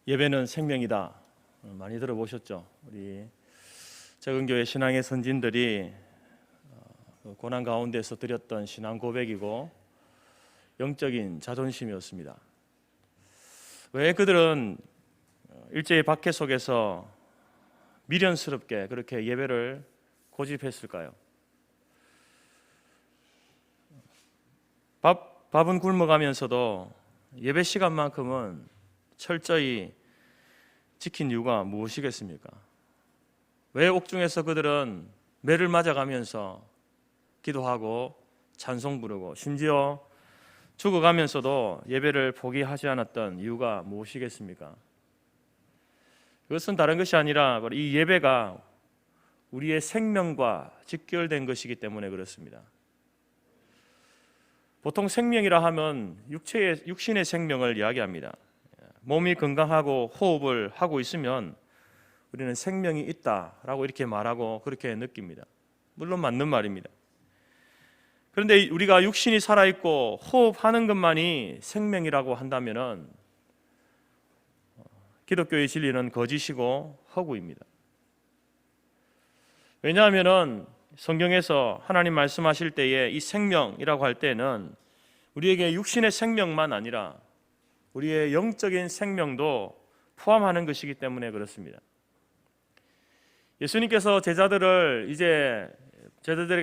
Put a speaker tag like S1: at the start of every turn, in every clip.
S1: 예배는 생명이다. 많이 들어보셨죠? 우리 적은교회 신앙의 선진들이 고난 가운데서 드렸던 신앙 고백이고 영적인 자존심이었습니다. 왜 그들은 일제의 박해 속에서 미련스럽게 그렇게 예배를 고집했을까요? 밥은 굶어가면서도 예배 시간만큼은 철저히 지킨 이유가 무엇이겠습니까? 왜 옥중에서 그들은 매를 맞아가면서 기도하고 찬송 부르고 심지어 죽어가면서도 예배를 포기하지 않았던 이유가 무엇이겠습니까? 그것은 다른 것이 아니라 이 예배가 우리의 생명과 직결된 것이기 때문에 그렇습니다. 보통 생명이라 하면 육신의 생명을 이야기합니다. 몸이 건강하고 호흡을 하고 있으면 우리는 생명이 있다라고 이렇게 말하고 그렇게 느낍니다. 물론 맞는 말입니다. 그런데 우리가 육신이 살아있고 호흡하는 것만이 생명이라고 한다면 기독교의 진리는 거짓이고 허구입니다. 왜냐하면 성경에서 하나님 말씀하실 때에 이 생명이라고 할 때는 우리에게 육신의 생명만 아니라 우리의 영적인 생명도 포함하는 것이기 때문에 그렇습니다. 예수님께서 제자들에게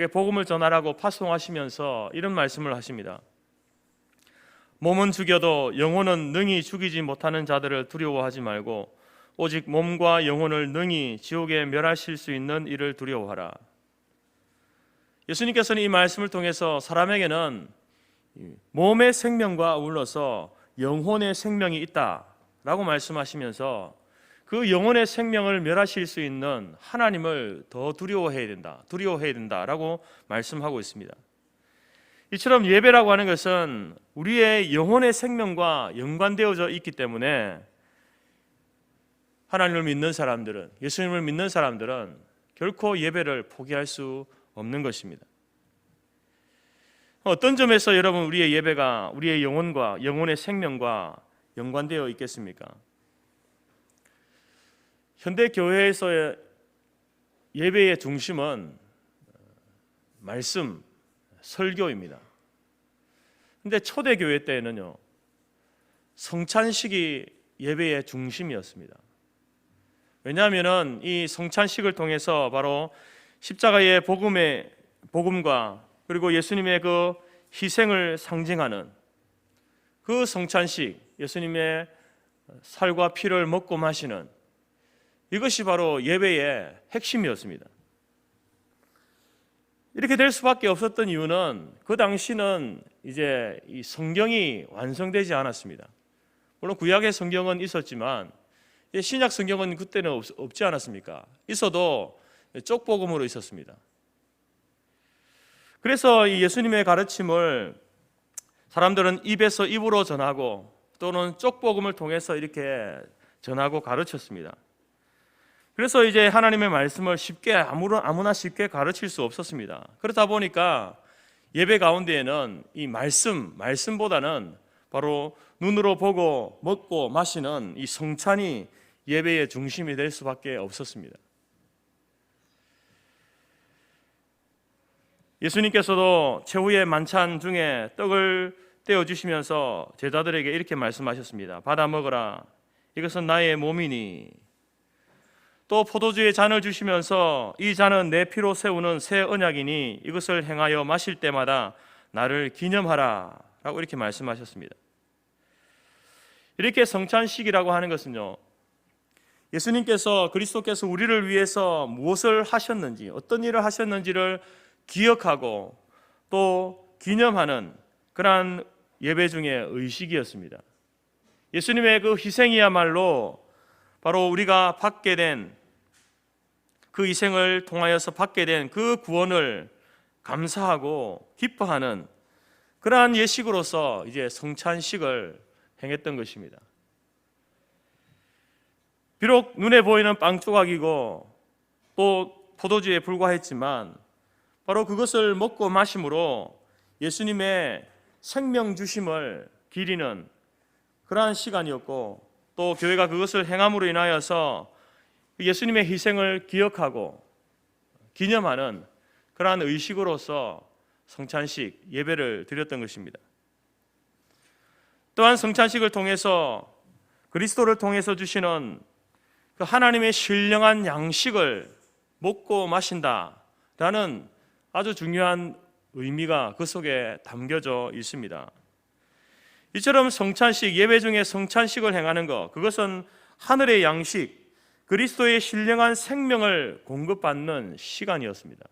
S1: 복음을 전하라고 파송하시면서 이런 말씀을 하십니다. 몸은 죽여도 영혼은 능히 죽이지 못하는 자들을 두려워하지 말고 오직 몸과 영혼을 능히 지옥에 멸하실 수 있는 이를 두려워하라. 예수님께서는 이 말씀을 통해서 사람에게는 몸의 생명과 아울러서 영혼의 생명이 있다라고 말씀하시면서 그 영혼의 생명을 멸하실 수 있는 하나님을 더 두려워해야 된다라고 말씀하고 있습니다. 이처럼 예배라고 하는 것은 우리의 영혼의 생명과 연관되어져 있기 때문에 하나님을 믿는 사람들은, 예수님을 믿는 사람들은 결코 예배를 포기할 수 없는 것입니다. 어떤 점에서 여러분 우리의 예배가 우리의 영혼과 영혼의 생명과 연관되어 있겠습니까? 현대 교회에서의 예배의 중심은 말씀, 설교입니다. 그런데 초대 교회 때에는요, 성찬식이 예배의 중심이었습니다. 왜냐하면 이 성찬식을 통해서 바로 십자가의 복음과 그리고 예수님의 그 희생을 상징하는 그 성찬식, 예수님의 살과 피를 먹고 마시는 이것이 바로 예배의 핵심이었습니다. 이렇게 될 수밖에 없었던 이유는 그 당시는 이제 이 성경이 완성되지 않았습니다. 물론 구약의 성경은 있었지만 신약 성경은 그때는 없지 않았습니까? 있어도 쪽복음으로 있었습니다. 그래서 이 예수님의 가르침을 사람들은 입에서 입으로 전하고 또는 쪽복음을 통해서 이렇게 전하고 가르쳤습니다. 그래서 이제 하나님의 말씀을 쉽게 아무나 쉽게 가르칠 수 없었습니다. 그렇다 보니까 예배 가운데에는 이 말씀보다는 바로 눈으로 보고 먹고 마시는 이 성찬이 예배의 중심이 될 수밖에 없었습니다. 예수님께서도 최후의 만찬 중에 떡을 떼어주시면서 제자들에게 이렇게 말씀하셨습니다. 받아 먹어라. 이것은 나의 몸이니. 또 포도주의 잔을 주시면서 이 잔은 내 피로 세우는 새 언약이니 이것을 행하여 마실 때마다 나를 기념하라 라고 이렇게 말씀하셨습니다. 이렇게 성찬식이라고 하는 것은요, 예수님께서 그리스도께서 우리를 위해서 무엇을 하셨는지, 어떤 일을 하셨는지를 기억하고 또 기념하는 그러한 예배 중의 의식이었습니다. 예수님의 그 희생이야말로 바로 우리가 받게 된 그 희생을 통하여서 받게 된 그 구원을 감사하고 기뻐하는 그러한 예식으로서 이제 성찬식을 행했던 것입니다. 비록 눈에 보이는 빵 조각이고 또 포도주에 불과했지만 바로 그것을 먹고 마심으로 예수님의 생명 주심을 기리는 그러한 시간이었고 또 교회가 그것을 행함으로 인하여서 예수님의 희생을 기억하고 기념하는 그러한 의식으로서 성찬식 예배를 드렸던 것입니다. 또한 성찬식을 통해서 그리스도를 통해서 주시는 그 하나님의 신령한 양식을 먹고 마신다라는 아주 중요한 의미가 그 속에 담겨져 있습니다. 이처럼 성찬식, 예배 중에 성찬식을 행하는 것, 그것은 하늘의 양식, 그리스도의 신령한 생명을 공급받는 시간이었습니다.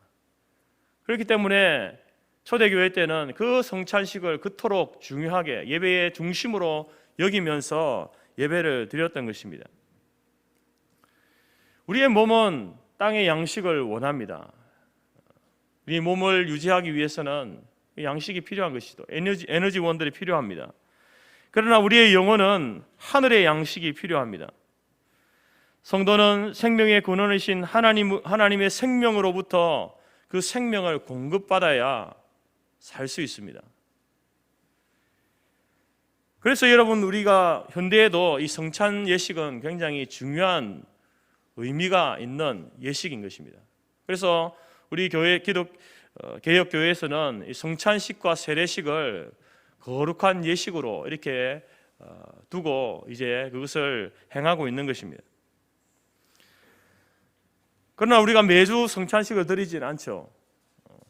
S1: 그렇기 때문에 초대교회 때는 그 성찬식을 그토록 중요하게 예배의 중심으로 여기면서 예배를 드렸던 것입니다. 우리의 몸은 땅의 양식을 원합니다. 우리 몸을 유지하기 위해서는 양식이 필요한 것이죠. 에너지원들이 필요합니다. 그러나 우리의 영혼은 하늘의 양식이 필요합니다. 성도는 생명의 근원이신 하나님의 생명으로부터 그 생명을 공급받아야 살 수 있습니다. 그래서 여러분, 우리가 현대에도 이 성찬 예식은 굉장히 중요한 의미가 있는 예식인 것입니다. 그래서 우리 교회 개혁 교회에서는 이 성찬식과 세례식을 거룩한 예식으로 이렇게 두고 이제 그것을 행하고 있는 것입니다. 그러나 우리가 매주 성찬식을 드리진 않죠.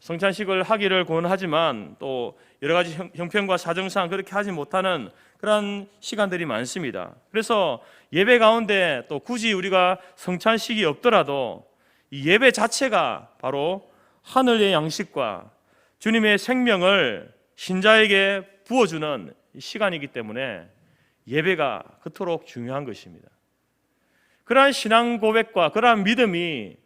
S1: 성찬식을 하기를 권하지만 또 여러 가지 형편과 사정상 그렇게 하지 못하는 그런 시간들이 많습니다. 그래서 예배 가운데 또 굳이 우리가 성찬식이 없더라도 이 예배 자체가 바로 하늘의 양식과 주님의 생명을 신자에게 부어주는 시간이기 때문에 예배가 그토록 중요한 것입니다. 그러한 신앙 고백과 그러한 믿음이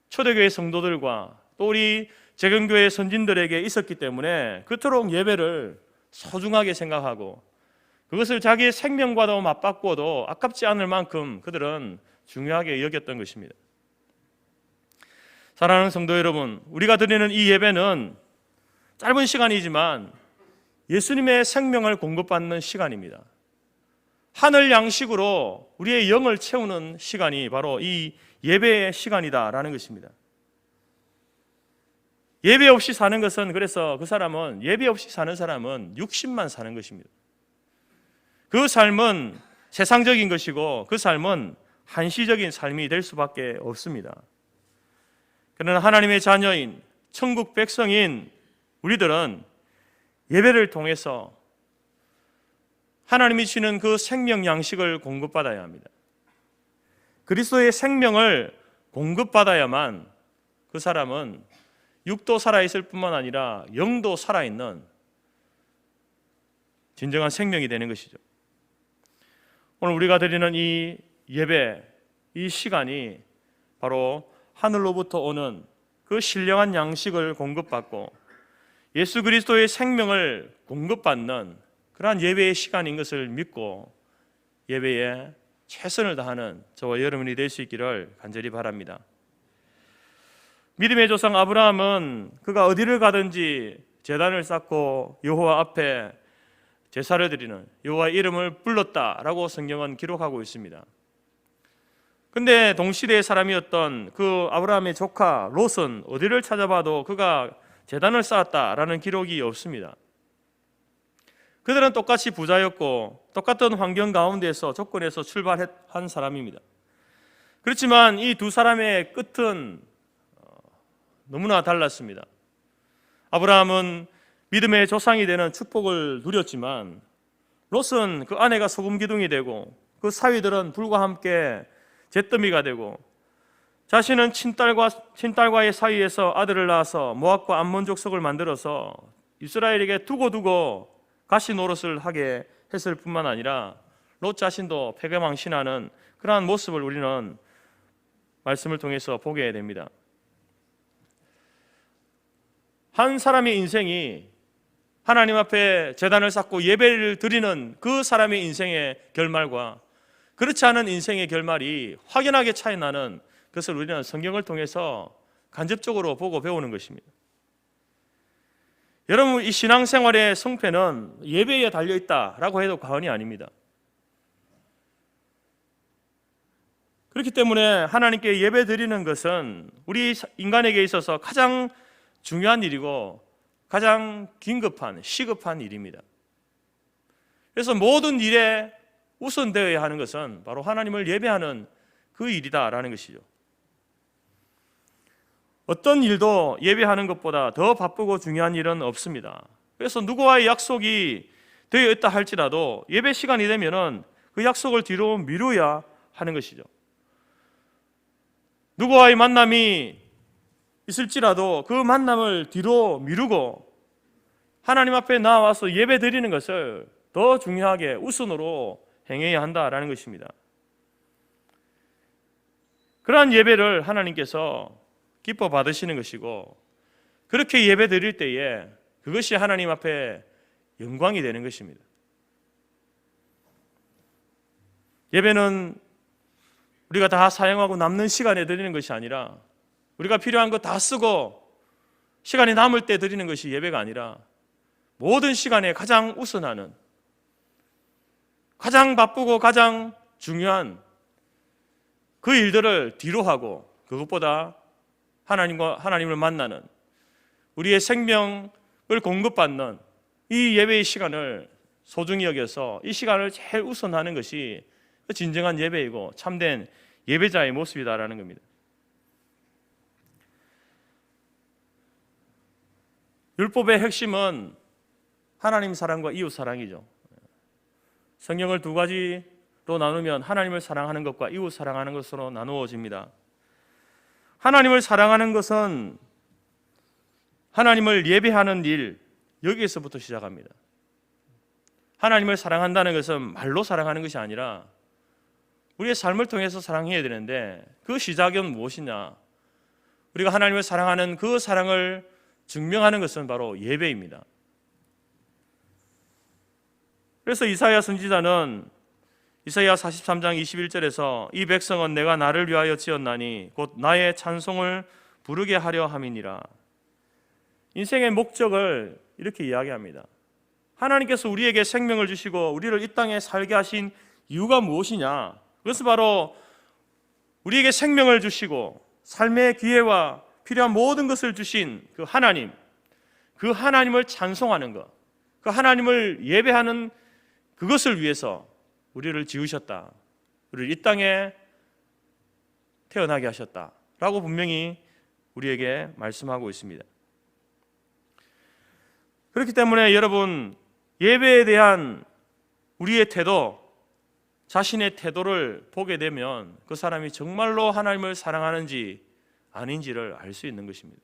S1: 초대교회 성도들과 또 우리 재경교회 선진들에게 있었기 때문에 그토록 예배를 소중하게 생각하고 그것을 자기의 생명과도 맞바꾸어도 아깝지 않을 만큼 그들은 중요하게 여겼던 것입니다. 사랑하는 성도 여러분, 우리가 드리는 이 예배는 짧은 시간이지만 예수님의 생명을 공급받는 시간입니다. 하늘 양식으로 우리의 영을 채우는 시간이 바로 이 예배의 시간이다라는 것입니다. 예배 없이 사는 것은, 그래서 예배 없이 사는 사람은 육신만 사는 것입니다. 그 삶은 세상적인 것이고 그 삶은 한시적인 삶이 될 수밖에 없습니다. 그러나 하나님의 자녀인 천국 백성인 우리들은 예배를 통해서 하나님이 주시는 그 생명 양식을 공급받아야 합니다. 그리스도의 생명을 공급받아야만 그 사람은 육도 살아있을 뿐만 아니라 영도 살아있는 진정한 생명이 되는 것이죠. 오늘 우리가 드리는 이 예배, 이 시간이 바로 하늘로부터 오는 그 신령한 양식을 공급받고 예수 그리스도의 생명을 공급받는 그러한 예배의 시간인 것을 믿고 예배에 최선을 다하는 저와 여러분이 될 수 있기를 간절히 바랍니다. 믿음의 조상 아브라함은 그가 어디를 가든지 제단을 쌓고 여호와 앞에 제사를 드리는, 여호와의 이름을 불렀다라고 성경은 기록하고 있습니다. 근데 동시대의 사람이었던 그 아브라함의 조카 롯은 어디를 찾아봐도 그가 제단을 쌓았다라는 기록이 없습니다. 그들은 똑같이 부자였고 똑같은 환경 가운데서 조건에서 출발한 사람입니다. 그렇지만 이 두 사람의 끝은 너무나 달랐습니다. 아브라함은 믿음의 조상이 되는 축복을 누렸지만 롯은 그 아내가 소금 기둥이 되고 그 사위들은 불과 함께 잿더미가 되고 자신은 친딸과의 사이에서 아들을 낳아서 모압과 암몬 족속을 만들어서 이스라엘에게 두고 가시 노릇을 하게 했을 뿐만 아니라 롯 자신도 패배망신하는 그러한 모습을 우리는 말씀을 통해서 보게 됩니다. 한 사람의 인생이 하나님 앞에 제단을 쌓고 예배를 드리는 그 사람의 인생의 결말과 그렇지 않은 인생의 결말이 확연하게 차이 나는 그것을 우리는 성경을 통해서 간접적으로 보고 배우는 것입니다. 여러분, 이 신앙생활의 성패는 예배에 달려있다라고 해도 과언이 아닙니다. 그렇기 때문에 하나님께 예배 드리는 것은 우리 인간에게 있어서 가장 중요한 일이고 가장 긴급한, 시급한 일입니다. 그래서 모든 일에 우선되어야 하는 것은 바로 하나님을 예배하는 그 일이다라는 것이죠. 어떤 일도 예배하는 것보다 더 바쁘고 중요한 일은 없습니다. 그래서 누구와의 약속이 되어 있다 할지라도 예배 시간이 되면은 그 약속을 뒤로 미루어야 하는 것이죠. 누구와의 만남이 있을지라도 그 만남을 뒤로 미루고 하나님 앞에 나와서 예배 드리는 것을 더 중요하게 우선으로 행해야 한다라는 것입니다. 그러한 예배를 하나님께서 기뻐 받으시는 것이고 그렇게 예배 드릴 때에 그것이 하나님 앞에 영광이 되는 것입니다. 예배는 우리가 다 사용하고 남는 시간에 드리는 것이 아니라 우리가 필요한 거 다 쓰고 시간이 남을 때 드리는 것이 예배가 아니라 모든 시간에 가장 우선하는, 가장 바쁘고 가장 중요한 그 일들을 뒤로 하고 그것보다 하나님을 만나는, 우리의 생명을 공급받는 이 예배의 시간을 소중히 여겨서 이 시간을 제일 우선하는 것이 진정한 예배이고 참된 예배자의 모습이다라는 겁니다. 율법의 핵심은 하나님 사랑과 이웃 사랑이죠. 성경을 두 가지로 나누면 하나님을 사랑하는 것과 이웃 사랑하는 것으로 나누어집니다. 하나님을 사랑하는 것은 하나님을 예배하는 일, 여기에서부터 시작합니다. 하나님을 사랑한다는 것은 말로 사랑하는 것이 아니라 우리의 삶을 통해서 사랑해야 되는데 그 시작은 무엇이냐? 우리가 하나님을 사랑하는 그 사랑을 증명하는 것은 바로 예배입니다. 그래서 이사야 선지자는 이사야 43장 21절에서 이 백성은 내가 나를 위하여 지었나니 곧 나의 찬송을 부르게 하려 함이니라. 인생의 목적을 이렇게 이야기합니다. 하나님께서 우리에게 생명을 주시고 우리를 이 땅에 살게 하신 이유가 무엇이냐? 그것은 바로 우리에게 생명을 주시고 삶의 기회와 필요한 모든 것을 주신 그 하나님, 그 하나님을 찬송하는 것, 그 하나님을 예배하는 그것을 위해서 우리를 지으셨다, 우리를 이 땅에 태어나게 하셨다라고 분명히 우리에게 말씀하고 있습니다. 그렇기 때문에 여러분, 예배에 대한 우리의 태도, 자신의 태도를 보게 되면 그 사람이 정말로 하나님을 사랑하는지 아닌지를 알 수 있는 것입니다.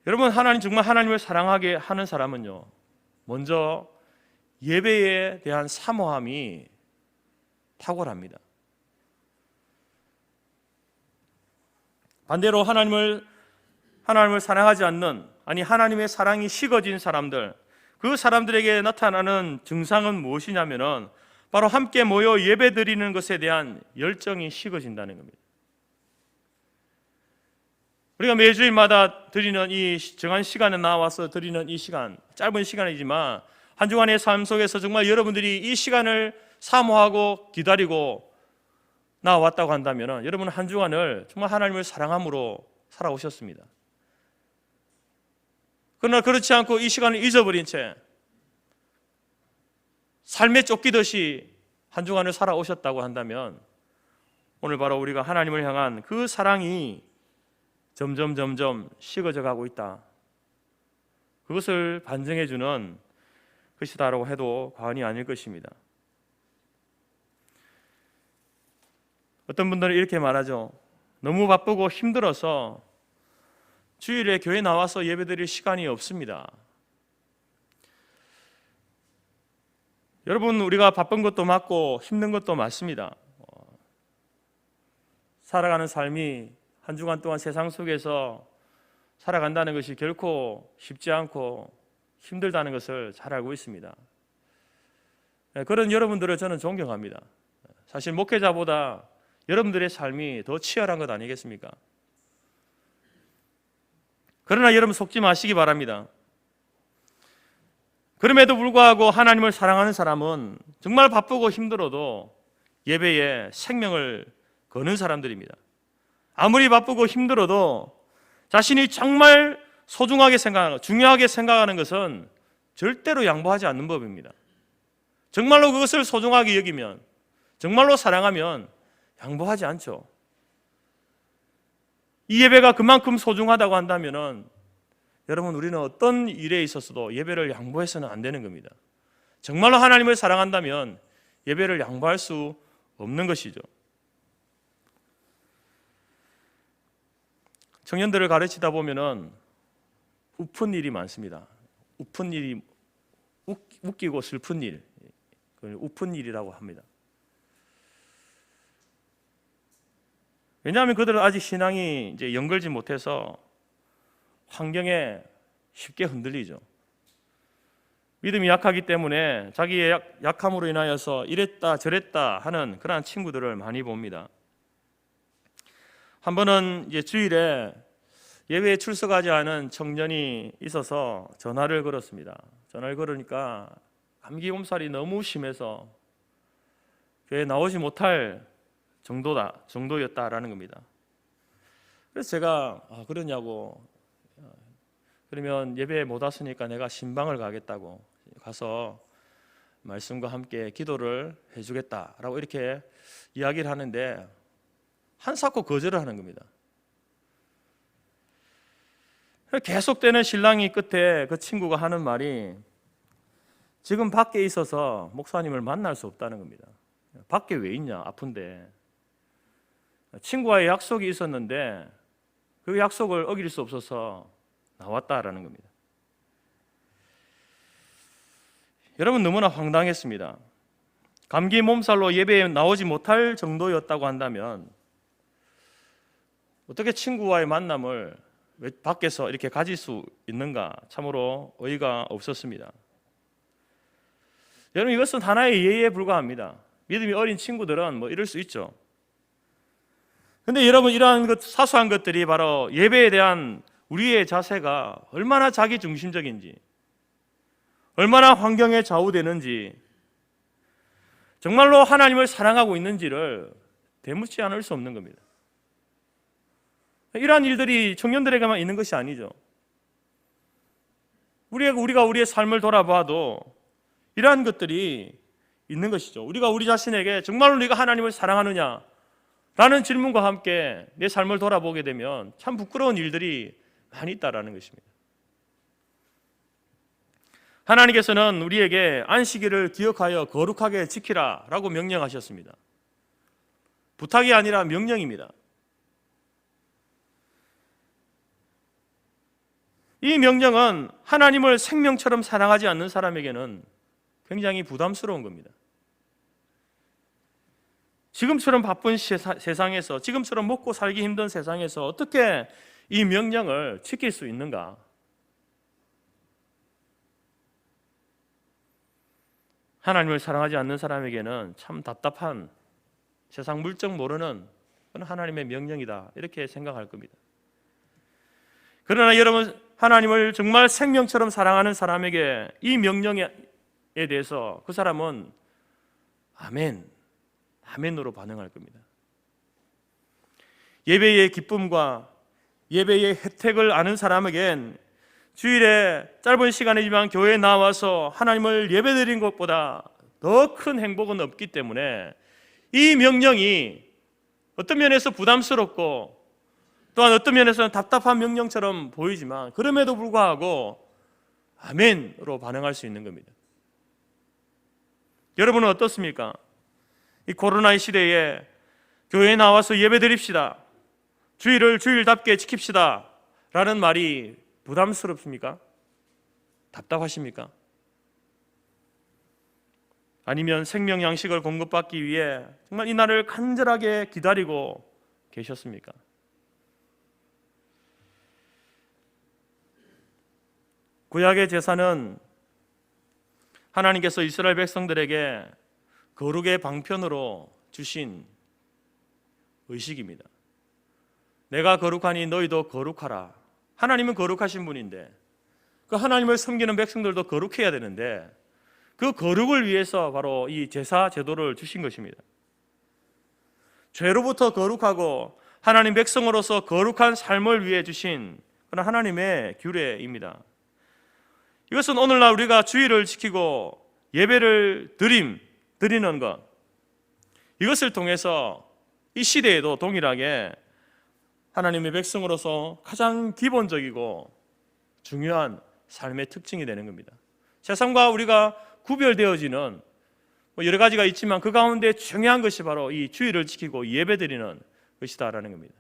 S1: 여러분, 정말 하나님을 사랑하게 하는 사람은요, 먼저 예배에 대한 사모함이 탁월합니다. 반대로 하나님을 사랑하지 않는, 아니 하나님의 사랑이 식어진 사람들, 그 사람들에게 나타나는 증상은 무엇이냐면은 바로 함께 모여 예배드리는 것에 대한 열정이 식어진다는 겁니다. 우리가 매주일마다 드리는 이 정한 시간에 나와서 드리는 이 시간, 짧은 시간이지만 한 주간의 삶 속에서 정말 여러분들이 이 시간을 사모하고 기다리고 나왔다고 한다면 여러분은 한 주간을 정말 하나님을 사랑함으로 살아오셨습니다. 그러나 그렇지 않고 이 시간을 잊어버린 채 삶에 쫓기듯이 한 주간을 살아오셨다고 한다면 오늘 바로 우리가 하나님을 향한 그 사랑이 점점 식어져 가고 있다, 그것을 반증해 주는 것이다라고 해도 과언이 아닐 것입니다. 어떤 분들은 이렇게 말하죠. 너무 바쁘고 힘들어서 주일에 교회 나와서 예배드릴 시간이 없습니다. 여러분, 우리가 바쁜 것도 맞고 힘든 것도 맞습니다. 살아가는 삶이 한 주간 동안 세상 속에서 살아간다는 것이 결코 쉽지 않고 힘들다는 것을 잘 알고 있습니다. 그런 여러분들을 저는 존경합니다. 사실 목회자보다 여러분들의 삶이 더 치열한 것 아니겠습니까? 그러나 여러분 속지 마시기 바랍니다. 그럼에도 불구하고 하나님을 사랑하는 사람은 정말 바쁘고 힘들어도 예배에 생명을 거는 사람들입니다. 아무리 바쁘고 힘들어도 자신이 정말 소중하게 생각하는 것, 중요하게 생각하는 것은 절대로 양보하지 않는 법입니다. 정말로 그것을 소중하게 여기면, 정말로 사랑하면 양보하지 않죠. 이 예배가 그만큼 소중하다고 한다면 여러분, 우리는 어떤 일에 있어서도 예배를 양보해서는 안 되는 겁니다. 정말로 하나님을 사랑한다면 예배를 양보할 수 없는 것이죠. 청년들을 가르치다 보면은 웃픈 일이 많습니다. 웃픈 일이 웃기고 슬픈 일, 그걸 웃픈 일이라고 합니다. 왜냐하면 그들은 아직 신앙이 이제 연결지 못해서 환경에 쉽게 흔들리죠. 믿음이 약하기 때문에 자기의 약함으로 인하여서 이랬다 저랬다 하는 그러한 친구들을 많이 봅니다. 한 번은 이제 주일에 예배에 출석하지 않은 청년이 있어서 전화를 걸었습니다. 전화를 걸으니까 감기 몸살이 너무 심해서 교회에 나오지 못할 정도였다라는 겁니다. 그래서 제가 그러냐고, 그러면 예배에 못 왔으니까 내가 신방을 가겠다고 가서 말씀과 함께 기도를 해주겠다라고 이렇게 이야기를 하는데 한사코 거절을 하는 겁니다. 계속되는 신랑이 끝에 그 친구가 하는 말이 지금 밖에 있어서 목사님을 만날 수 없다는 겁니다. 밖에 왜 있냐, 아픈데. 친구와의 약속이 있었는데 그 약속을 어길 수 없어서 나왔다라는 겁니다. 여러분, 너무나 황당했습니다. 감기 몸살로 예배에 나오지 못할 정도였다고 한다면 어떻게 친구와의 만남을 밖에서 이렇게 가질 수 있는가, 참으로 어이가 없었습니다. 여러분, 이것은 하나의 예의에 불과합니다. 믿음이 어린 친구들은 뭐 이럴 수 있죠. 근데 여러분, 이러한 사소한 것들이 바로 예배에 대한 우리의 자세가 얼마나 자기중심적인지, 얼마나 환경에 좌우되는지, 정말로 하나님을 사랑하고 있는지를 되묻지 않을 수 없는 겁니다. 이러한 일들이 청년들에게만 있는 것이 아니죠. 우리가 우리의 삶을 돌아봐도 이러한 것들이 있는 것이죠. 우리가 우리 자신에게 정말로 네가 하나님을 사랑하느냐 라는 질문과 함께 내 삶을 돌아보게 되면 참 부끄러운 일들이 많이 있다라는 것입니다. 하나님께서는 우리에게 안식일을 기억하여 거룩하게 지키라 라고 명령하셨습니다. 부탁이 아니라 명령입니다. 이 명령은 하나님을 생명처럼 사랑하지 않는 사람에게는 굉장히 부담스러운 겁니다. 지금처럼 바쁜 세상에서, 지금처럼 먹고 살기 힘든 세상에서 어떻게 이 명령을 지킬 수 있는가? 하나님을 사랑하지 않는 사람에게는 참 답답한, 세상 물정 모르는 그런 하나님의 명령이다, 이렇게 생각할 겁니다. 그러나 여러분, 하나님을 정말 생명처럼 사랑하는 사람에게 이 명령에 대해서 그 사람은 아멘으로 반응할 겁니다. 예배의 기쁨과 예배의 혜택을 아는 사람에겐 주일에 짧은 시간이지만 교회에 나와서 하나님을 예배드린 것보다 더 큰 행복은 없기 때문에 이 명령이 어떤 면에서 부담스럽고 또한 어떤 면에서는 답답한 명령처럼 보이지만 그럼에도 불구하고 아멘으로 반응할 수 있는 겁니다. 여러분은 어떻습니까? 이 코로나의 시대에 교회에 나와서 예배드립시다, 주일을 주일답게 지킵시다 라는 말이 부담스럽습니까? 답답하십니까? 아니면 생명 양식을 공급받기 위해 정말 이 날을 간절하게 기다리고 계셨습니까? 구약의 제사는 하나님께서 이스라엘 백성들에게 거룩의 방편으로 주신 의식입니다. 내가 거룩하니 너희도 거룩하라. 하나님은 거룩하신 분인데 그 하나님을 섬기는 백성들도 거룩해야 되는데 그 거룩을 위해서 바로 이 제사 제도를 주신 것입니다. 죄로부터 거룩하고 하나님 백성으로서 거룩한 삶을 위해 주신 그런 하나님의 규례입니다. 이것은 오늘날 우리가 주의를 지키고 예배를 드리는 것, 이것을 통해서 이 시대에도 동일하게 하나님의 백성으로서 가장 기본적이고 중요한 삶의 특징이 되는 겁니다. 세상과 우리가 구별되어지는 여러 가지가 있지만 그 가운데 중요한 것이 바로 이 주의를 지키고 예배드리는 것이다라는 겁니다.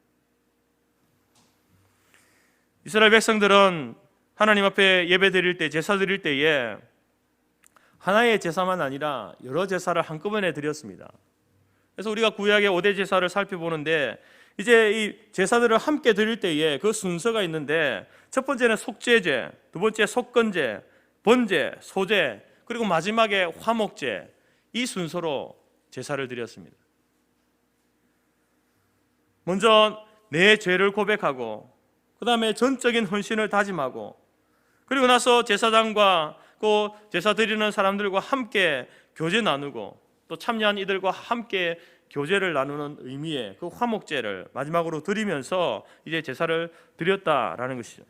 S1: 이스라엘 백성들은 하나님 앞에 예배드릴 때, 제사 드릴 때에 하나의 제사만 아니라 여러 제사를 한꺼번에 드렸습니다. 그래서 우리가 구약의 5대 제사를 살펴보는데 이제 이 제사들을 함께 드릴 때에 그 순서가 있는데 첫 번째는 속죄제, 두 번째 속건제, 번제, 소제, 그리고 마지막에 화목제, 이 순서로 제사를 드렸습니다. 먼저 내 죄를 고백하고 그 다음에 전적인 헌신을 다짐하고 그리고 나서 제사장과 그 제사 드리는 사람들과 함께 교제 나누고 또 참여한 이들과 함께 교제를 나누는 의미의 그 화목제를 마지막으로 드리면서 이제 제사를 드렸다라는 것이죠.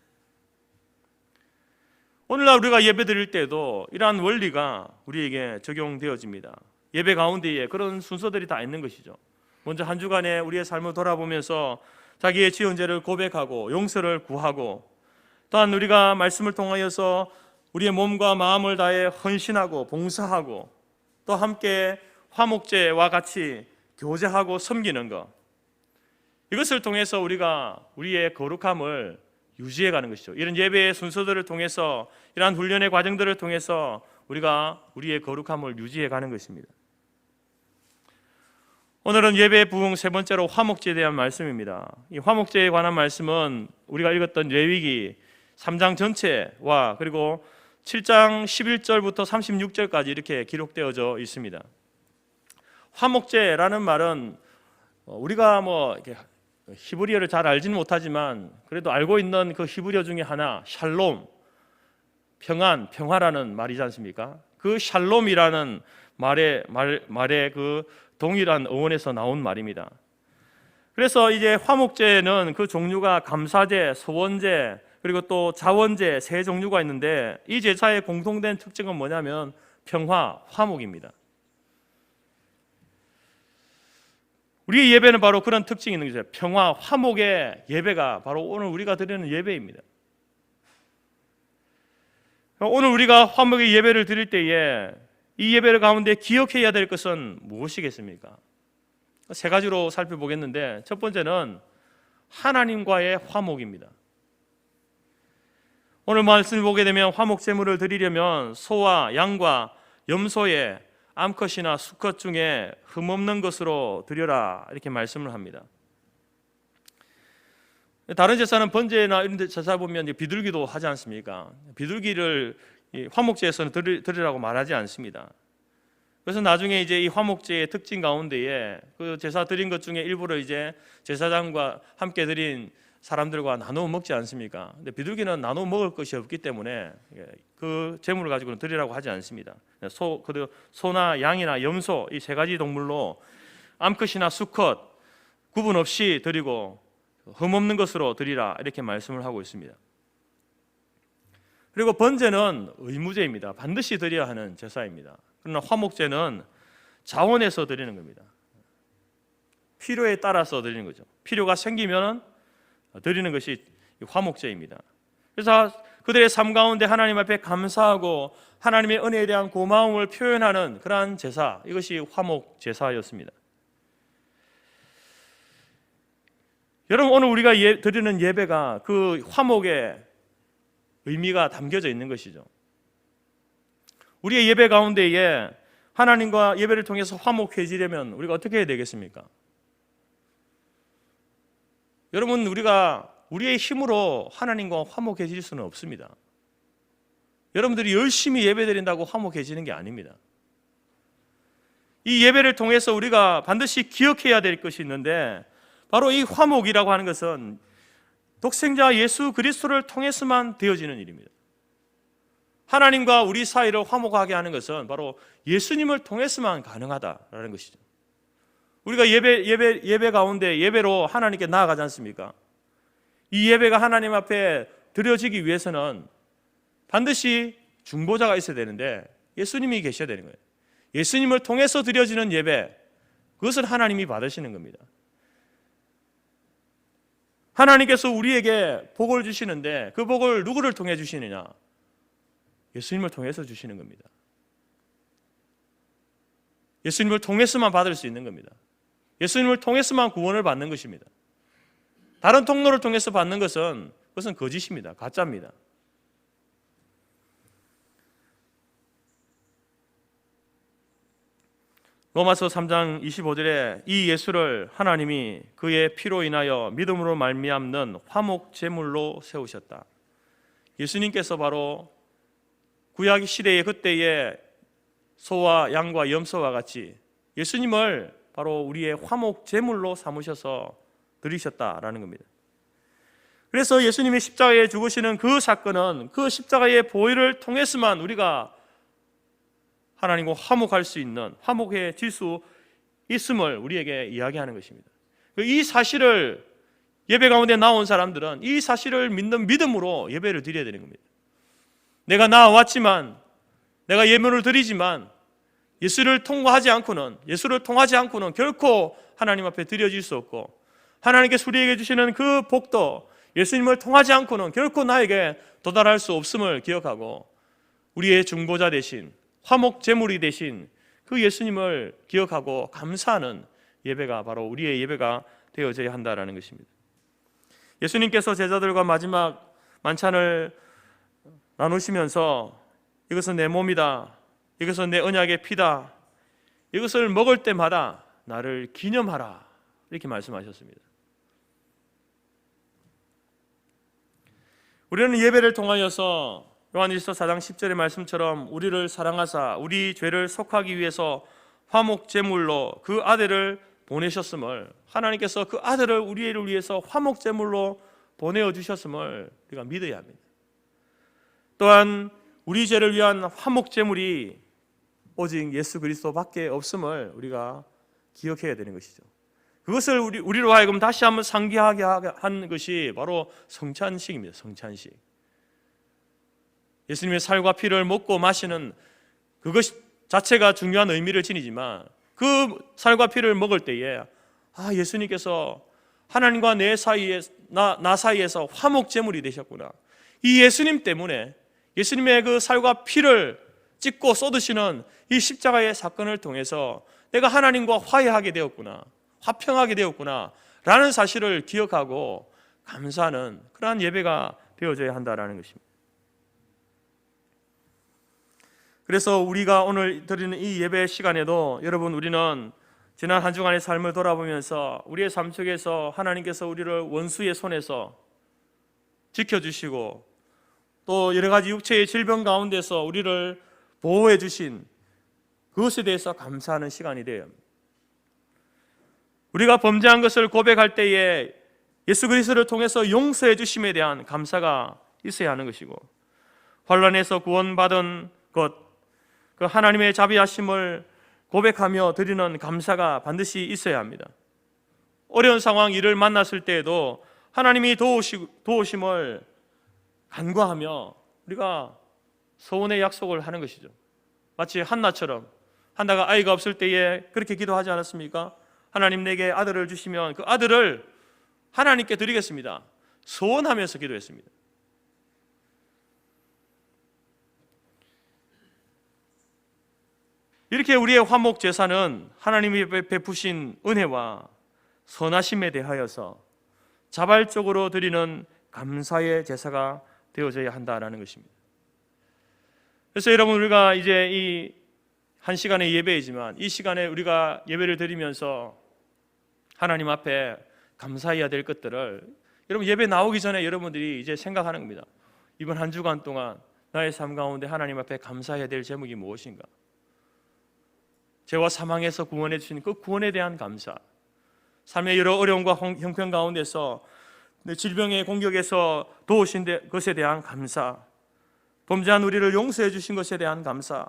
S1: 오늘날 우리가 예배 드릴 때도 이러한 원리가 우리에게 적용되어집니다. 예배 가운데에 그런 순서들이 다 있는 것이죠. 먼저 한 주간에 우리의 삶을 돌아보면서 자기의 지은 죄를 고백하고 용서를 구하고, 또한 우리가 말씀을 통하여서 우리의 몸과 마음을 다해 헌신하고 봉사하고 또 함께 화목제와 같이 교제하고 섬기는 것, 이것을 통해서 우리가 우리의 거룩함을 유지해가는 것이죠. 이런 예배의 순서들을 통해서, 이러한 훈련의 과정들을 통해서 우리가 우리의 거룩함을 유지해가는 것입니다. 오늘은 예배 부흥 세 번째로 화목제에 대한 말씀입니다. 이 화목제에 관한 말씀은 우리가 읽었던 레위기 3장 전체와 그리고 7장 11절부터 36절까지 이렇게 기록되어져 있습니다. 화목제라는 말은 우리가 이렇게 히브리어를 잘 알지는 못하지만 그래도 알고 있는 그 히브리어 중에 하나, 샬롬, 평안, 평화라는 말이지 않습니까? 그 샬롬이라는 말의 그 동일한 어원에서 나온 말입니다. 그래서 이제 화목제는 그 종류가 감사제, 소원제, 그리고 또 자원제 세 종류가 있는데 이 제사의 공통된 특징은 뭐냐면 평화, 화목입니다. 우리의 예배는 바로 그런 특징이 있는 거죠. 평화, 화목의 예배가 바로 오늘 우리가 드리는 예배입니다. 오늘 우리가 화목의 예배를 드릴 때에 이 예배를 가운데 기억해야 될 것은 무엇이겠습니까? 세 가지로 살펴보겠는데 첫 번째는 하나님과의 화목입니다. 오늘 말씀을 보게 되면 화목 제물을 드리려면 소와 양과 염소의 암컷이나 수컷 중에 흠없는 것으로 드려라, 이렇게 말씀을 합니다. 다른 제사는 번제나 이런 제사 보면 비둘기도 하지 않습니까? 비둘기를 화목제에서는 드리라고 말하지 않습니다. 그래서 나중에 이제 이 화목제의 특징 가운데에 그 제사 드린 것 중에 일부를 이제 제사장과 함께 드린 사람들과 나누어 먹지 않습니까? 근데 비둘기는 나누어 먹을 것이 없기 때문에 그 제물을 가지고는 드리라고 하지 않습니다. 소나 양이나 염소 이 세 가지 동물로 암컷이나 수컷 구분 없이 드리고 흠없는 것으로 드리라, 이렇게 말씀을 하고 있습니다. 그리고 번제는 의무제입니다. 반드시 드려야 하는 제사입니다. 그러나 화목제는 자원해서 드리는 겁니다. 필요에 따라서 드리는 거죠. 필요가 생기면 드리는 것이 화목제입니다. 그래서 그들의 삶 가운데 하나님 앞에 감사하고 하나님의 은혜에 대한 고마움을 표현하는 그러한 제사, 이것이 화목제사였습니다. 여러분, 오늘 우리가 드리는 예배가 그 화목의 의미가 담겨져 있는 것이죠. 우리의 예배 가운데에 하나님과 예배를 통해서 화목해지려면 우리가 어떻게 해야 되겠습니까? 여러분, 우리가 우리의 힘으로 하나님과 화목해질 수는 없습니다. 여러분들이 열심히 예배드린다고 화목해지는 게 아닙니다. 이 예배를 통해서 우리가 반드시 기억해야 될 것이 있는데 바로 이 화목이라고 하는 것은 독생자 예수 그리스도를 통해서만 되어지는 일입니다. 하나님과 우리 사이를 화목하게 하는 것은 바로 예수님을 통해서만 가능하다라는 것이죠. 우리가 예배 가운데 예배로 하나님께 나아가지 않습니까? 이 예배가 하나님 앞에 드려지기 위해서는 반드시 중보자가 있어야 되는데 예수님이 계셔야 되는 거예요. 예수님을 통해서 드려지는 예배, 그것을 하나님이 받으시는 겁니다. 하나님께서 우리에게 복을 주시는데 그 복을 누구를 통해 주시느냐? 예수님을 통해서 주시는 겁니다. 예수님을 통해서만 받을 수 있는 겁니다. 예수님을 통해서만 구원을 받는 것입니다. 다른 통로를 통해서 받는 것은 그것은 거짓입니다. 가짜입니다. 로마서 3장 25절에 이 예수를 하나님이 그의 피로 인하여 믿음으로 말미암는 화목 제물로 세우셨다. 예수님께서 바로 구약 시대의 그때의 소와 양과 염소와 같이 예수님을 바로 우리의 화목 제물로 삼으셔서 드리셨다라는 겁니다. 그래서 예수님이 십자가에 죽으시는 그 사건은 그 십자가의 보혈을 통해서만 우리가 하나님과 화목할 수 있는, 화목해질 수 있음을 우리에게 이야기하는 것입니다. 이 사실을 예배 가운데 나온 사람들은 이 사실을 믿는 믿음으로 예배를 드려야 되는 겁니다. 내가 나왔지만, 내가 예물을 드리지만 예수를 통하지 않고는 결코 하나님 앞에 드려질 수 없고, 하나님께서 우리에게 주시는 그 복도 예수님을 통하지 않고는 결코 나에게 도달할 수 없음을 기억하고, 우리의 중보자 되신 화목 제물이 되신 그 예수님을 기억하고 감사하는 예배가 바로 우리의 예배가 되어져야 한다는 것입니다. 예수님께서 제자들과 마지막 만찬을 나누시면서 이것은 내 몸이다, 이것은 내 언약의 피다, 이것을 먹을 때마다 나를 기념하라, 이렇게 말씀하셨습니다. 우리는 예배를 통하여서 요한일서 4장 10절의 말씀처럼 우리를 사랑하사 우리 죄를 속하기 위해서 화목 제물로 그 아들을 보내셨음을, 하나님께서 그 아들을 우리를 위해서 화목 제물로 보내어 주셨음을 우리가 믿어야 합니다. 또한 우리 죄를 위한 화목 제물이 오직 예수 그리스도밖에 없음을 우리가 기억해야 되는 것이죠. 그것을 우리로 하여금 다시 한번 상기하게 한 것이 바로 성찬식입니다. 성찬식. 예수님의 살과 피를 먹고 마시는 그것 자체가 중요한 의미를 지니지만, 그 살과 피를 먹을 때에 예수님께서 하나님과 내 사이에 나 사이에서 화목 제물이 되셨구나. 이 예수님 때문에, 예수님의 그 살과 피를 찢고 쏟으시는 이 십자가의 사건을 통해서 내가 하나님과 화해하게 되었구나, 화평하게 되었구나 라는 사실을 기억하고 감사하는 그러한 예배가 되어져야 한다는 것입니다. 그래서 우리가 오늘 드리는 이 예배 시간에도 여러분, 우리는 지난 한 주간의 삶을 돌아보면서 우리의 삶 속에서 하나님께서 우리를 원수의 손에서 지켜주시고 또 여러 가지 육체의 질병 가운데서 우리를 보호해 주신 그것에 대해서 감사하는 시간이 돼요. 우리가 범죄한 것을 고백할 때에 예수 그리스도를 통해서 용서해 주심에 대한 감사가 있어야 하는 것이고, 환난에서 구원받은 것, 그 하나님의 자비하심을 고백하며 드리는 감사가 반드시 있어야 합니다. 어려운 상황, 일을 만났을 때에도 하나님이 도우심을 간구하며 우리가 소원의 약속을 하는 것이죠. 마치 한나처럼, 한나가 아이가 없을 때에 그렇게 기도하지 않았습니까? 하나님 내게 아들을 주시면 그 아들을 하나님께 드리겠습니다, 소원하면서 기도했습니다. 이렇게 우리의 화목 제사는 하나님이 베푸신 은혜와 선하심에 대하여서 자발적으로 드리는 감사의 제사가 되어져야 한다는 것입니다. 그래서 여러분, 우리가 이제 이 한 시간의 예배이지만 이 시간에 우리가 예배를 드리면서 하나님 앞에 감사해야 될 것들을, 여러분 예배 나오기 전에 여러분들이 이제 생각하는 겁니다. 이번 한 주간 동안 나의 삶 가운데 하나님 앞에 감사해야 될 제목이 무엇인가? 죄와 사망에서 구원해 주신 그 구원에 대한 감사, 삶의 여러 어려움과 형편 가운데서 질병의 공격에서 도우신 것에 대한 감사, 범죄한 우리를 용서해 주신 것에 대한 감사,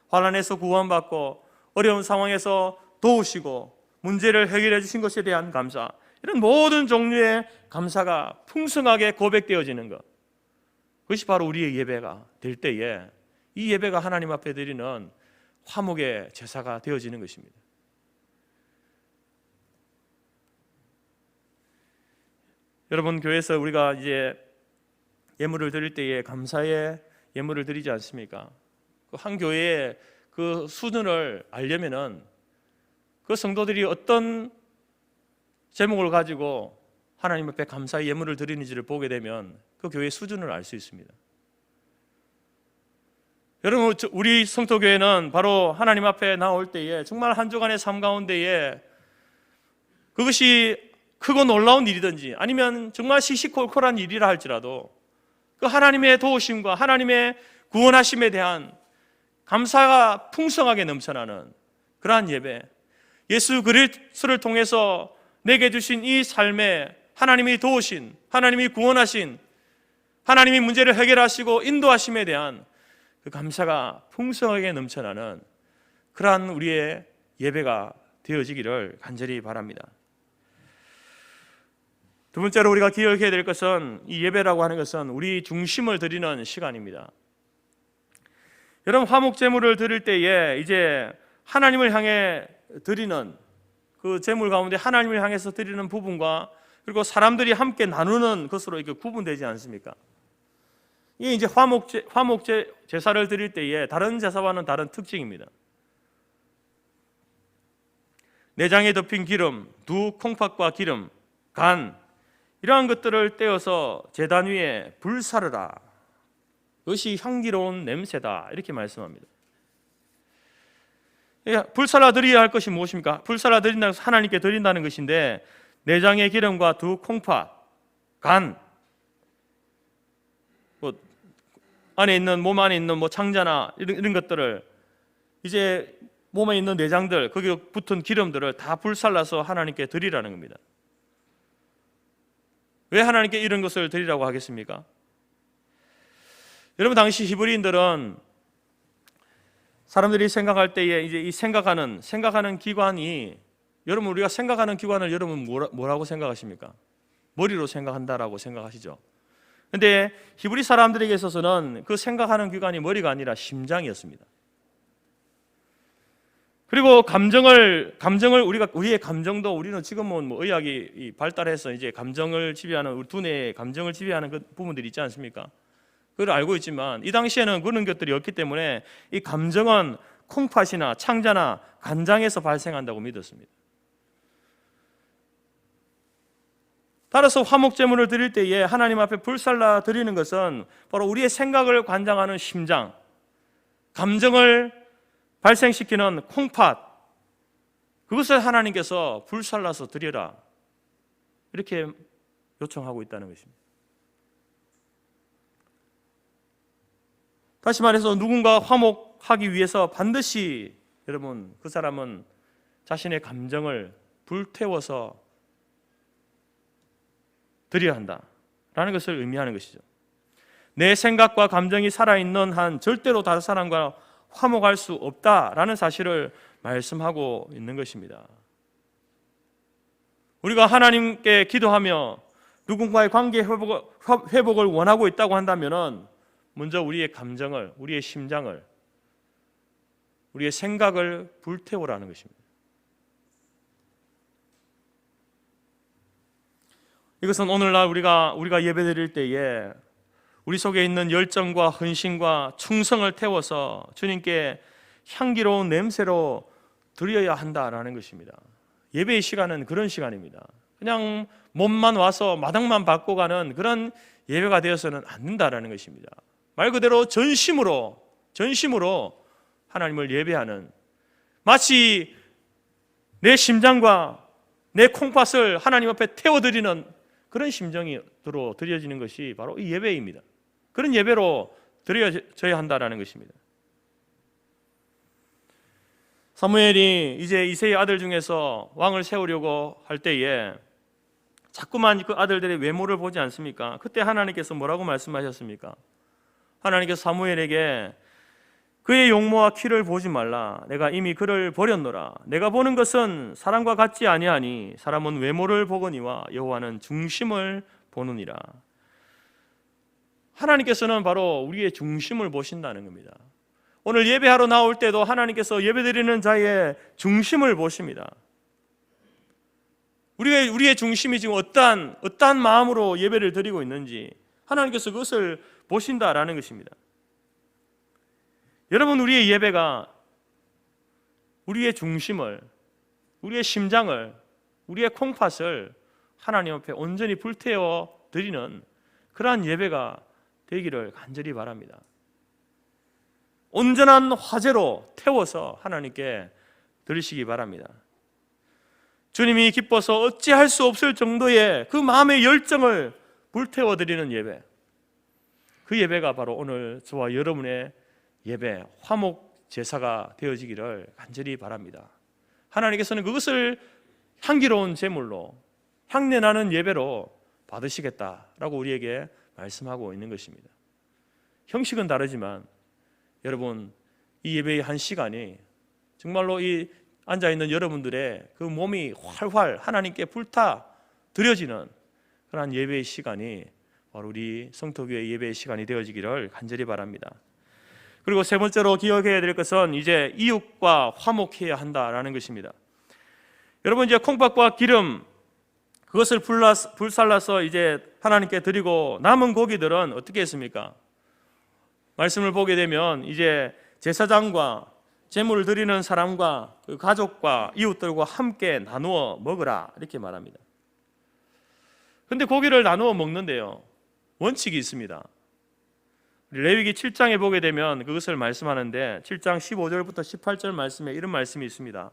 S1: 환난에서 구원받고 어려운 상황에서 도우시고 문제를 해결해 주신 것에 대한 감사, 이런 모든 종류의 감사가 풍성하게 고백되어지는 것, 그것이 바로 우리의 예배가 될 때에 이 예배가 하나님 앞에 드리는 화목의 제사가 되어지는 것입니다. 여러분, 교회에서 우리가 이제 예물을 드릴 때에 감사의 예물을 드리지 않습니까? 한 교회의 그 수준을 알려면은 그 성도들이 어떤 제목을 가지고 하나님 앞에 감사의 예물을 드리는지를 보게 되면 그 교회의 수준을 알 수 있습니다. 여러분, 우리 성도교회는 바로 하나님 앞에 나올 때에 정말 한 주간의 삶 가운데에 그것이 크고 놀라운 일이든지 아니면 정말 시시콜콜한 일이라 할지라도 그 하나님의 도우심과 하나님의 구원하심에 대한 감사가 풍성하게 넘쳐나는 그러한 예배, 예수 그리스도를 통해서 내게 주신 이 삶에 하나님이 도우신, 하나님이 구원하신, 하나님이 문제를 해결하시고 인도하심에 대한 그 감사가 풍성하게 넘쳐나는 그러한 우리의 예배가 되어지기를 간절히 바랍니다. 두 번째로 우리가 기억해야 될 것은, 이 예배라고 하는 것은 우리 중심을 드리는 시간입니다. 여러분, 화목 제물을 드릴 때에 이제 하나님을 향해 드리는 그 제물 가운데 하나님을 향해서 드리는 부분과 그리고 사람들이 함께 나누는 것으로 이렇게 구분되지 않습니까? 이게 이제 화목 제사를 드릴 때에 다른 제사와는 다른 특징입니다. 내장에 덮인 기름, 두 콩팥과 기름, 간, 이러한 것들을 떼어서 제단 위에 불사르라. 그것이 향기로운 냄새다, 이렇게 말씀합니다. 불살라 드려야 할 것이 무엇입니까? 불살라 드린다는 것은 하나님께 드린다는 것인데, 내장의 기름과 두 콩팥, 간, 안에 있는, 몸 안에 있는 창자나 이런 것들을, 이제 몸에 있는 내장들, 거기에 붙은 기름들을 다 불살라서 하나님께 드리라는 겁니다. 왜 하나님께 이런 것을 드리라고 하겠습니까? 여러분, 당시 히브리인들은 사람들이 생각할 때에 이제 이 생각하는 기관이, 여러분, 우리가 생각하는 기관을 여러분 뭐라고 생각하십니까? 머리로 생각한다라고 생각하시죠? 근데 히브리 사람들에게 있어서는 그 생각하는 기관이 머리가 아니라 심장이었습니다. 그리고 우리의 감정도, 우리는 지금은 의학이 발달해서 이제 감정을 지배하는, 우리 두뇌의 감정을 지배하는 그 부분들이 있지 않습니까? 그걸 알고 있지만 이 당시에는 그런 것들이 없기 때문에 이 감정은 콩팥이나 창자나 간장에서 발생한다고 믿었습니다. 따라서 화목제물을 드릴 때에 하나님 앞에 불살라 드리는 것은 바로 우리의 생각을 관장하는 심장, 감정을 발생시키는 콩팥, 그것을 하나님께서 불살라서 드려라, 이렇게 요청하고 있다는 것입니다. 다시 말해서 누군가 화목하기 위해서 반드시, 여러분, 그 사람은 자신의 감정을 불태워서 드려야 한다라는 것을 의미하는 것이죠. 내 생각과 감정이 살아있는 한 절대로 다른 사람과 화목할 수 없다라는 사실을 말씀하고 있는 것입니다. 우리가 하나님께 기도하며 누군가의 관계 회복을 원하고 있다고 한다면 먼저 우리의 감정을, 우리의 심장을, 우리의 생각을 불태우라는 것입니다. 이것은 오늘날 우리가 예배드릴 때에 우리 속에 있는 열정과 헌신과 충성을 태워서 주님께 향기로운 냄새로 드려야 한다라는 것입니다. 예배의 시간은 그런 시간입니다. 그냥 몸만 와서 마당만 받고 가는 그런 예배가 되어서는 안 된다라는 것입니다. 말 그대로 전심으로 하나님을 예배하는, 마치 내 심장과 내 콩팥을 하나님 앞에 태워드리는 그런 심정이 드려지는 것이 바로 이 예배입니다. 그런 예배로 드려져야 한다는 것입니다. 사무엘이 이제 이새의 아들 중에서 왕을 세우려고 할 때에 자꾸만 그 아들들의 외모를 보지 않습니까? 그때 하나님께서 뭐라고 말씀하셨습니까? 하나님께서 사무엘에게 그의 용모와 키를 보지 말라. 내가 이미 그를 버렸노라. 내가 보는 것은 사람과 같지 아니하니 사람은 외모를 보거니와 여호와는 중심을 보느니라. 하나님께서는 바로 우리의 중심을 보신다는 겁니다. 오늘 예배하러 나올 때도 하나님께서 예배드리는 자의 중심을 보십니다. 우리의 중심이 지금 어떠한 마음으로 예배를 드리고 있는지 하나님께서 그것을 보신다라는 것입니다. 여러분, 우리의 예배가 우리의 중심을, 우리의 심장을, 우리의 콩팥을 하나님 앞에 온전히 불태워 드리는 그러한 예배가 되기를 간절히 바랍니다. 온전한 화제로 태워서 하나님께 드리시기 바랍니다. 주님이 기뻐서 어찌할 수 없을 정도의 그 마음의 열정을 불태워 드리는 예배, 그 예배가 바로 오늘 저와 여러분의 예배, 화목 제사가 되어지기를 간절히 바랍니다. 하나님께서는 그것을 향기로운 제물로, 향내나는 예배로 받으시겠다라고 우리에게 말씀하고 있는 것입니다. 형식은 다르지만 여러분, 이 예배의 한 시간이 정말로 이 앉아있는 여러분들의 그 몸이 활활 하나님께 불타 드려지는 그러한 예배의 시간이 바로 우리 성토교회 예배의 시간이 되어지기를 간절히 바랍니다. 그리고 세 번째로 기억해야 될 것은 이제 이웃과 화목해야 한다라는 것입니다. 여러분, 이제 콩팥과 기름 그것을 불살라서 이제 하나님께 드리고 남은 고기들은 어떻게 했습니까? 말씀을 보게 되면 이제 제사장과 제물을 드리는 사람과 그 가족과 이웃들과 함께 나누어 먹으라 이렇게 말합니다. 그런데 고기를 나누어 먹는데요, 원칙이 있습니다. 레위기 7장에 보게 되면 그것을 말씀하는데 7장 15절부터 18절 말씀에 이런 말씀이 있습니다.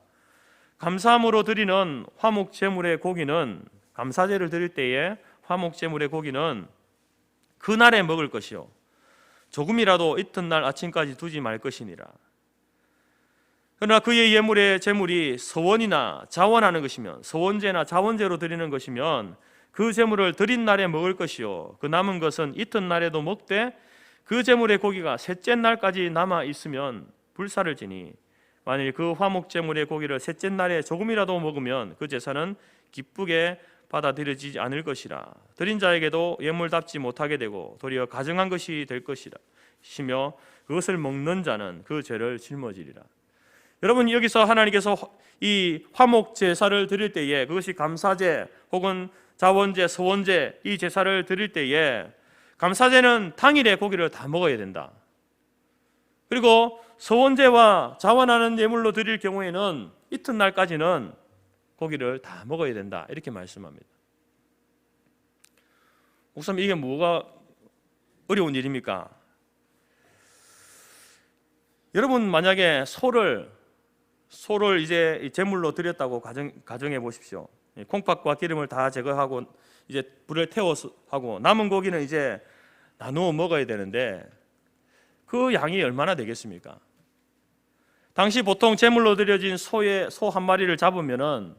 S1: 감사함으로 드리는 화목 제물의 고기는, 감사제를 드릴 때에 화목 제물의 고기는 그날에 먹을 것이요 조금이라도 이튿날 아침까지 두지 말 것이니라. 그러나 그의 예물의 제물이 서원이나 자원하는 것이면, 서원제나 자원제로 드리는 것이면 그 제물을 드린 날에 먹을 것이요 그 남은 것은 이튿날에도 먹되 그 제물의 고기가 셋째 날까지 남아 있으면 불사를 지니, 만일 그 화목 제물의 고기를 셋째 날에 조금이라도 먹으면 그 제사는 기쁘게 받아들여지지 않을 것이라. 드린 자에게도 예물답지 못하게 되고 도리어 가증한 것이 될 것이라 시며 그것을 먹는 자는 그 죄를 짊어지리라. 여러분, 여기서 하나님께서 이 화목 제사를 드릴 때에, 그것이 감사제 혹은 자원제, 서원제 이 제사를 드릴 때에 감사제는 당일에 고기를 다 먹어야 된다. 그리고 서원제와 자원하는 예물로 드릴 경우에는 이튿날까지는 고기를 다 먹어야 된다 이렇게 말씀합니다. 목사님, 이게 뭐가 어려운 일입니까? 여러분, 만약에 소를 이제 제물로 드렸다고 가정해 보십시오. 콩팥과 기름을 다 제거하고 이제 불을 태워서 하고 남은 고기는 이제 나누어 먹어야 되는데 그 양이 얼마나 되겠습니까? 당시 보통 제물로 드려진 소 한 마리를 잡으면은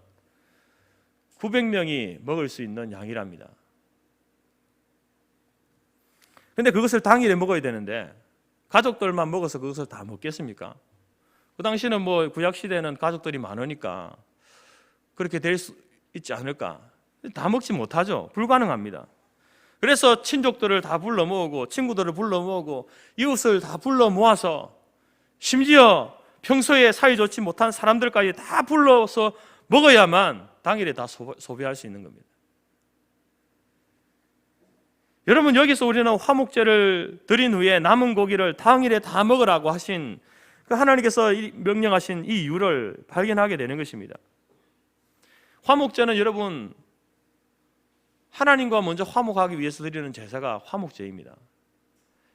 S1: 900명이 먹을 수 있는 양이랍니다. 근데 그것을 당일에 먹어야 되는데 가족들만 먹어서 그것을 다 먹겠습니까? 그 당시는 뭐 구약 시대는 가족들이 많으니까 그렇게 될 수 있지 않을까? 다 먹지 못하죠. 불가능합니다. 그래서 친족들을 다 불러 모으고 친구들을 불러 모으고 이웃을 다 불러 모아서 심지어 평소에 사이 좋지 못한 사람들까지 다 불러서 먹어야만 당일에 다 소비할 수 있는 겁니다. 여러분, 여기서 우리는 화목제를 드린 후에 남은 고기를 당일에 다 먹으라고 하신 그 하나님께서 명령하신 이 이유를 발견하게 되는 것입니다. 화목제는 여러분, 하나님과 먼저 화목하기 위해서 드리는 제사가 화목제입니다.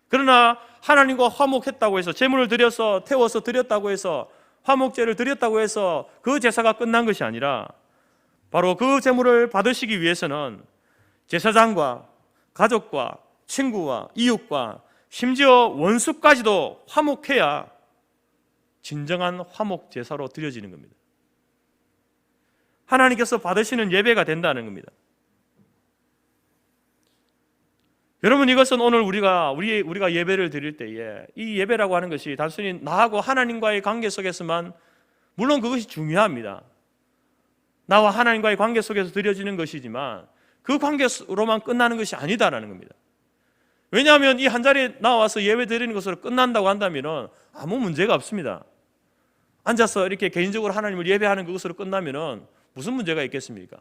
S1: 그러나 하나님과 화목했다고 해서 제물을 드려서 태워서 드렸다고 해서 화목제를 드렸다고 해서 그 제사가 끝난 것이 아니라 바로 그 제물을 받으시기 위해서는 제사장과 가족과 친구와 이웃과 심지어 원수까지도 화목해야 진정한 화목 제사로 드려지는 겁니다. 하나님께서 받으시는 예배가 된다는 겁니다. 여러분, 이것은 오늘 우리가 예배를 드릴 때에 이 예배라고 하는 것이 단순히 나하고 하나님과의 관계 속에서만, 물론 그것이 중요합니다. 나와 하나님과의 관계 속에서 드려지는 것이지만 그 관계로만 끝나는 것이 아니다라는 겁니다. 왜냐하면 이 한 자리에 나와서 예배 드리는 것으로 끝난다고 한다면 아무 문제가 없습니다. 앉아서 이렇게 개인적으로 하나님을 예배하는 그것으로 끝나면 무슨 문제가 있겠습니까?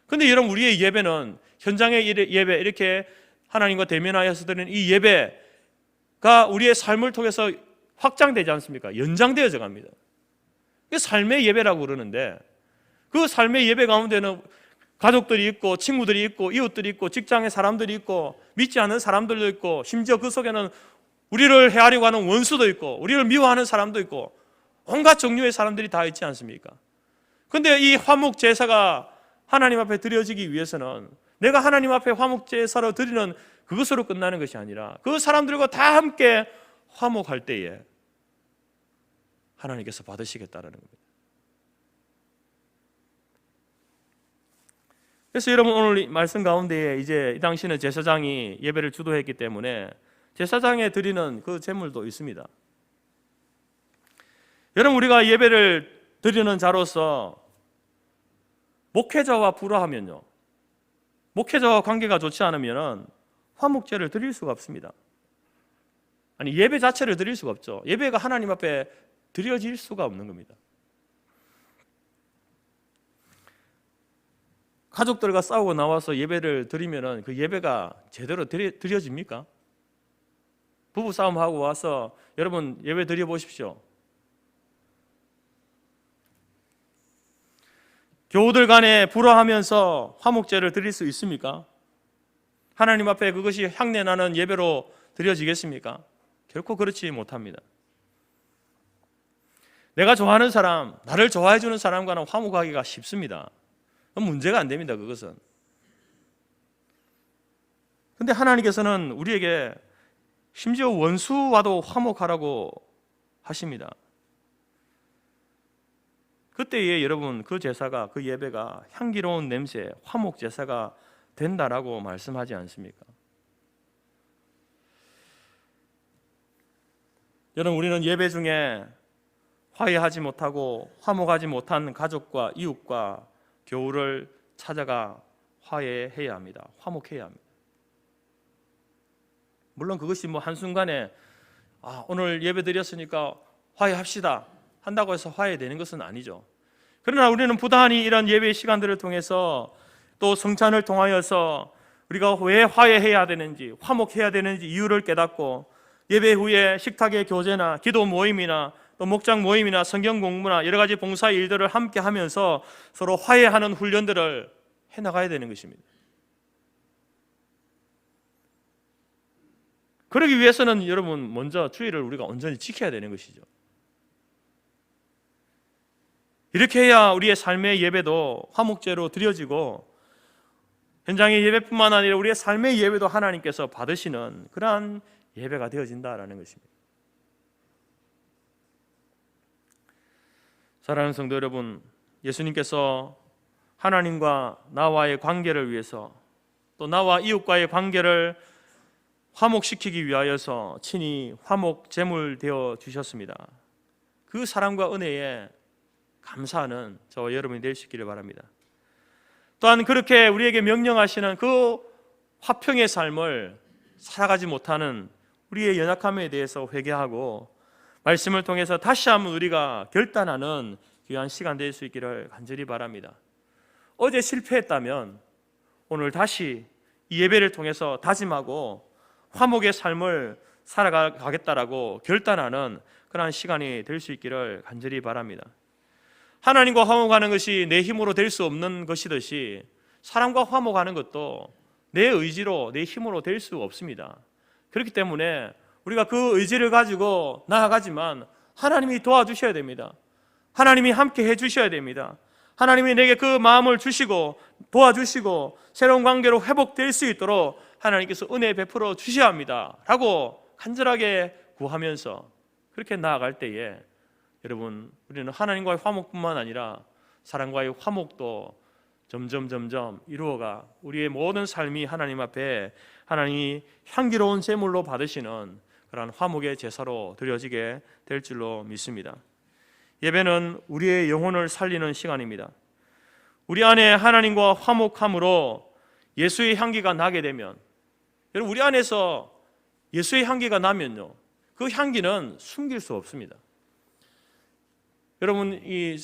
S1: 근데 여러분, 우리의 예배는, 현장의 예배, 이렇게 하나님과 대면하여서 드리는 이 예배가 우리의 삶을 통해서 확장되지 않습니까? 연장되어져 갑니다. 그게 삶의 예배라고 그러는데, 그 삶의 예배 가운데는 가족들이 있고 친구들이 있고 이웃들이 있고 직장의 사람들이 있고 믿지 않는 사람들도 있고, 심지어 그 속에는 우리를 헤아리고 하는 원수도 있고 우리를 미워하는 사람도 있고 온갖 종류의 사람들이 다 있지 않습니까? 그런데 이 화목 제사가 하나님 앞에 드려지기 위해서는 내가 하나님 앞에 화목 제사로 드리는 그것으로 끝나는 것이 아니라 그 사람들과 다 함께 화목할 때에 하나님께서 받으시겠다라는 겁니다. 그래서 여러분, 오늘 말씀 가운데에 이제 이 당시는 제사장이 예배를 주도했기 때문에 제사장에 드리는 그 제물도 있습니다. 여러분, 우리가 예배를 드리는 자로서 목회자와 불화하면요, 목회자와 관계가 좋지 않으면 화목제를 드릴 수가 없습니다. 아니, 예배 자체를 드릴 수가 없죠. 예배가 하나님 앞에 드려질 수가 없는 겁니다. 가족들과 싸우고 나와서 예배를 드리면 그 예배가 제대로 드려집니까? 부부 싸움하고 와서 여러분 예배 드려보십시오. 교우들 간에 불화하면서 화목제를 드릴 수 있습니까? 하나님 앞에 그것이 향내나는 예배로 드려지겠습니까? 결코 그렇지 못합니다. 내가 좋아하는 사람, 나를 좋아해 주는 사람과는 화목하기가 쉽습니다. 문제가 안 됩니다, 그것은. 그런데 하나님께서는 우리에게 심지어 원수와도 화목하라고 하십니다. 그때에 여러분, 그 제사가, 그 예배가 향기로운 냄새, 화목 제사가 된다라고 말씀하지 않습니까? 여러분, 우리는 예배 중에 화해하지 못하고 화목하지 못한 가족과 이웃과 교우를 찾아가 화해해야 합니다. 화목해야 합니다. 물론 그것이 한순간에 오늘 예배 드렸으니까 화해합시다 한다고 해서 화해되는 것은 아니죠. 그러나 우리는 부단히 이런 예배의 시간들을 통해서 또 성찬을 통하여서 우리가 왜 화해해야 되는지, 화목해야 되는지 이유를 깨닫고 예배 후에 식탁의 교제나 기도 모임이나 또 목장 모임이나 성경 공부나 여러 가지 봉사 일들을 함께 하면서 서로 화해하는 훈련들을 해나가야 되는 것입니다. 그러기 위해서는 여러분, 먼저 주의를 우리가 온전히 지켜야 되는 것이죠. 이렇게 해야 우리의 삶의 예배도 화목제로 드려지고 현장의 예배뿐만 아니라 우리의 삶의 예배도 하나님께서 받으시는 그러한 예배가 되어진다라는 것입니다. 사랑하는 성도 여러분, 예수님께서 하나님과 나와의 관계를 위해서 또 나와 이웃과의 관계를 화목시키기 위하여서 친히 화목 제물 되어 주셨습니다. 그 사랑과 은혜에 감사하는 저와 여러분이 될 수 있기를 바랍니다. 또한 그렇게 우리에게 명령하시는 그 화평의 삶을 살아가지 못하는 우리의 연약함에 대해서 회개하고 말씀을 통해서 다시 한번 우리가 결단하는 귀한 시간 될 수 있기를 간절히 바랍니다. 어제 실패했다면 오늘 다시 이 예배를 통해서 다짐하고 화목의 삶을 살아가겠다라고 결단하는 그러한 시간이 될 수 있기를 간절히 바랍니다. 하나님과 화목하는 것이 내 힘으로 될 수 없는 것이듯이 사람과 화목하는 것도 내 의지로, 내 힘으로 될 수 없습니다. 그렇기 때문에 우리가 그 의지를 가지고 나아가지만 하나님이 도와주셔야 됩니다. 하나님이 함께 해주셔야 됩니다. 하나님이 내게 그 마음을 주시고 도와주시고 새로운 관계로 회복될 수 있도록 하나님께서 은혜 베풀어 주셔야 합니다 라고 간절하게 구하면서 그렇게 나아갈 때에 여러분, 우리는 하나님과의 화목뿐만 아니라 사람과의 화목도 점점 이루어가 우리의 모든 삶이 하나님 앞에 하나님이 향기로운 제물로 받으시는 그러한 화목의 제사로 드려지게 될 줄로 믿습니다. 예배는 우리의 영혼을 살리는 시간입니다. 우리 안에 하나님과 화목함으로 예수의 향기가 나게 되면, 여러분, 우리 안에서 예수의 향기가 나면요, 그 향기는 숨길 수 없습니다. 여러분, 이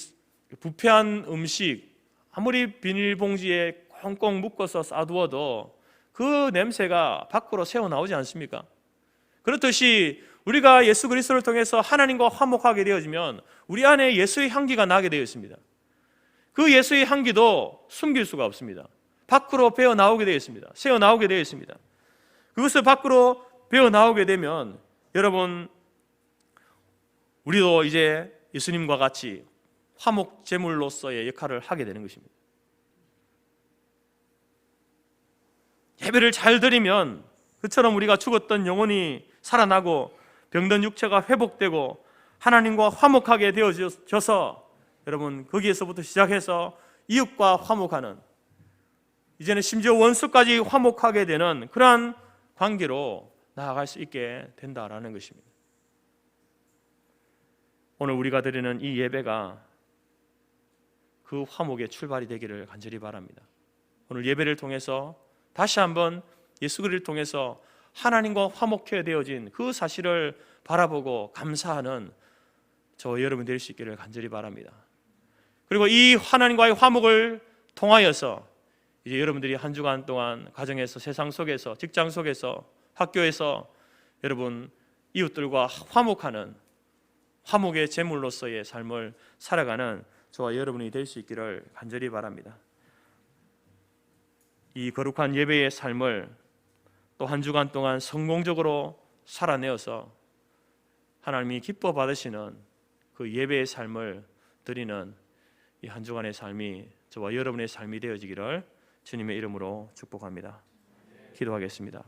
S1: 부패한 음식 아무리 비닐봉지에 꽁꽁 묶어서 싸두어도 그 냄새가 밖으로 새어나오지 않습니까? 그렇듯이 우리가 예수 그리스도를 통해서 하나님과 화목하게 되어지면 우리 안에 예수의 향기가 나게 되어 있습니다. 그 예수의 향기도 숨길 수가 없습니다. 밖으로 배어 나오게 되어 있습니다. 새어 나오게 되어 있습니다. 그것을 밖으로 배어 나오게 되면 여러분, 우리도 이제 예수님과 같이 화목 제물로서의 역할을 하게 되는 것입니다. 예배를 잘 드리면 그처럼 우리가 죽었던 영혼이 살아나고 병든 육체가 회복되고 하나님과 화목하게 되어져서 여러분, 거기에서부터 시작해서 이웃과 화목하는, 이제는 심지어 원수까지 화목하게 되는 그러한 관계로 나아갈 수 있게 된다라는 것입니다. 오늘 우리가 드리는 이 예배가 그 화목의 출발이 되기를 간절히 바랍니다. 오늘 예배를 통해서 다시 한번 예수 그리스도를 통해서 하나님과 화목해 되어진 그 사실을 바라보고 감사하는 저 여러분 될 수 있기를 간절히 바랍니다. 그리고 이 하나님과의 화목을 통하여서 이제 여러분들이 한 주간 동안 가정에서, 세상 속에서, 직장 속에서, 학교에서 여러분 이웃들과 화목하는 화목의 제물로서의 삶을 살아가는 저와 여러분이 될 수 있기를 간절히 바랍니다. 이 거룩한 예배의 삶을 또 한 주간 동안 성공적으로 살아내어서 하나님이 기뻐 받으시는 그 예배의 삶을 드리는 이 한 주간의 삶이 저와 여러분의 삶이 되어지기를 주님의 이름으로 축복합니다. 기도하겠습니다.